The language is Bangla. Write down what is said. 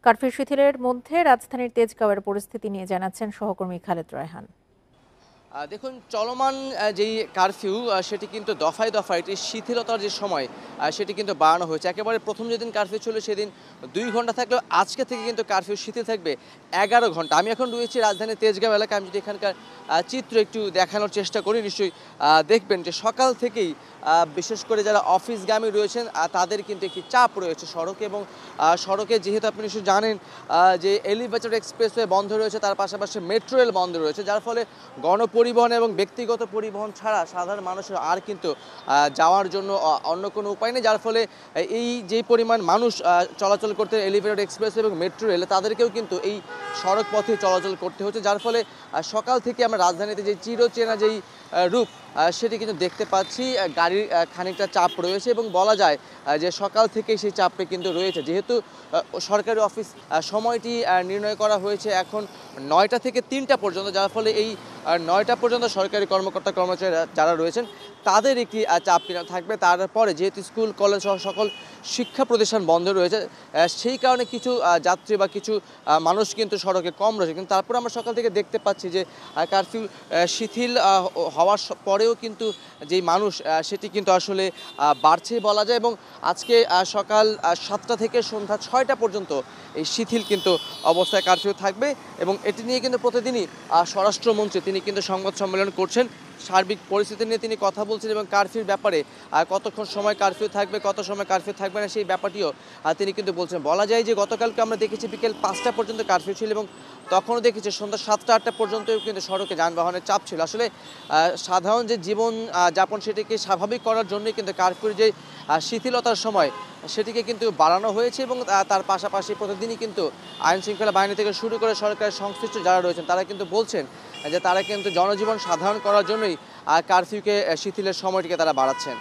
কারফিউ শিথিলের মধ্যে রাজধানীর তেজগাঁওয়ের পরিস্থিতি নিয়ে জানাচ্ছেন সহকর্মী খালেদ রায়হান। দেখুন চলমান যেই কারফিউ সেটি কিন্তু দফায় দফায় এটি শিথিলতার যে সময় সেটি কিন্তু বাড়ানো হয়েছে। একেবারে প্রথম যেদিন কারফিউ ছিল সেদিন ২ ঘন্টা থাকলেও আজকে থেকে কিন্তু কারফিউ শিথিল থাকবে ১১ ঘন্টা। আমি এখন রয়েছি রাজধানীর তেজগাঁও এলাকায়। আমি যদি এখানকার চিত্র একটু দেখানোর চেষ্টা করি, নিশ্চয়ই দেখবেন যে সকাল থেকেই বিশেষ করে যারা অফিসগামী রয়েছেন তাদের কিন্তু একটি চাপ রয়েছে সড়কে। এবং সড়কে যেহেতু আপনি নিশ্চয়ই জানেন যে এলিভেটেড এক্সপ্রেসওয়ে বন্ধ রয়েছে, তার পাশাপাশি মেট্রো রেল বন্ধ রয়েছে, যার ফলে গণপরিবহন এবং ব্যক্তিগত পরিবহন ছাড়া সাধারণ মানুষের আর কিন্তু যাওয়ার জন্য অন্য কোনো উপায় নেই। যার ফলে এই যে পরিমাণ মানুষ চলাচল করতে এলিভেটেড এক্সপ্রেস এবং মেট্রো রেলে, তাদেরকেও কিন্তু এই সড়ক পথে চলাচল করতে হচ্ছে। যার ফলে সকাল থেকে আমরা রাজধানীতে যে চিরচেনা যেই রূপ সেটি কিন্তু দেখতে পাচ্ছি। গাড়ির খানিকটা চাপ রয়েছে এবং বলা যায় যে সকাল থেকেই সেই চাপটা কিন্তু রয়েছে। যেহেতু সরকারি অফিস সময়টি নির্ণয় করা হয়েছে এখন ৯টা থেকে ৩টা পর্যন্ত, যার ফলে এই ৯টা পর্যন্ত সরকারি কর্মকর্তা কর্মচারী যারা রয়েছেন তাদের একটি চাপ কিনা থাকবে। তারপরে যেহেতু স্কুল কলেজ সহ সকল শিক্ষা প্রতিষ্ঠান বন্ধ রয়েছে, সেই কারণে কিছু যাত্রী বা কিছু মানুষ কিন্তু সড়কে কম রয়েছে। কিন্তু তারপরে আমরা সকাল থেকে দেখতে পাচ্ছি যে কারফিউ শিথিল হওয়ার পরেও কিন্তু যেই মানুষ সেটি কিন্তু আসলে বাড়ছেই বলা যায়। এবং আজকে সকাল ৭টা থেকে সন্ধ্যা ৬টা পর্যন্ত এই শিথিল কিন্তু অবস্থায় কারফিউ থাকবে। এবং এটি নিয়ে কিন্তু প্রতিদিনই স্বরাষ্ট্রমন্ত্রী তিনি কিন্তু সংবাদ সম্মেলন করছেন, সার্বিক পরিস্থিতি নিয়ে তিনি কথা বলছেন এবং কারফিউর ব্যাপারে কতক্ষণ সময় কারফিউ থাকবে, কত সময় কারফিউ থাকবে না সেই ব্যাপারটিও তিনি কিন্তু বলছেন। বলা যায় যে গতকালকে আমরা দেখেছি বিকেল ৫টা পর্যন্ত কারফিউ ছিল এবং তখনও দেখেছি সন্ধ্যা ৭টা ৮টা পর্যন্তও কিন্তু সড়কে যানবাহনের চাপ ছিল। আসলে সাধারণ যে জীবন যাপন সেটিকে স্বাভাবিক করার জন্যই কিন্তু কারফিউর যে শিথিলতার সময় সেটিকে কিন্তু বাড়ানো হয়েছে। এবং তার পাশাপাশি প্রতিদিনই কিন্তু আইনশৃঙ্খলা বাহিনী থেকে শুরু করে সরকারের সংশ্লিষ্ট যারা রয়েছেন তারা কিন্তু বলছেন যে তারা কিন্তু জনজীবন সাধারণ করার জন্যই কারফিউকে শিথিলের সময়টিকে তারা বাড়াচ্ছেন।